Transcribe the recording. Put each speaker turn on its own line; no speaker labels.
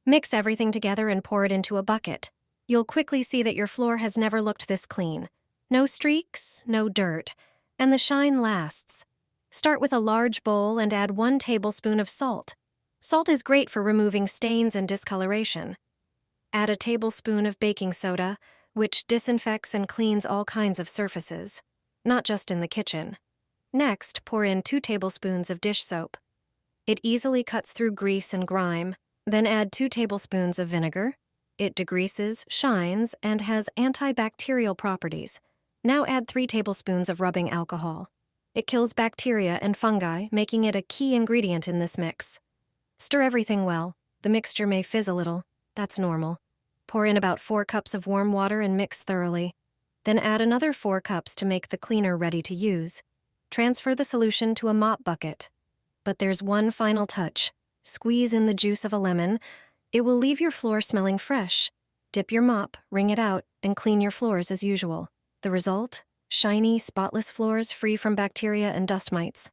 Mix everything together and pour it into a bucket. You'll quickly see that your floor has never looked this clean. No streaks, no dirt, and the shine lasts. Start with a large bowl and add 1 tablespoon of salt. Salt is great for removing stains and discoloration. Add a tablespoon of baking soda, which disinfects and cleans all kinds of surfaces, not just in the kitchen. Next, pour in 2 tablespoons of dish soap. It easily cuts through grease and grime. Then add 2 tablespoons of vinegar. It degreases, shines, and has antibacterial properties. Now add 3 tablespoons of rubbing alcohol. It kills bacteria and fungi, making it a key ingredient in this mix. Stir everything well. The mixture may fizz a little. That's normal. Pour in about 4 cups of warm water and mix thoroughly. Then add another 4 cups to make the cleaner ready to use. Transfer the solution to a mop bucket. But there's one final touch. Squeeze in the juice of a lemon. It will leave your floor smelling fresh. Dip your mop, wring it out, and clean your floors as usual. The result? Shiny, spotless floors free from bacteria and dust mites.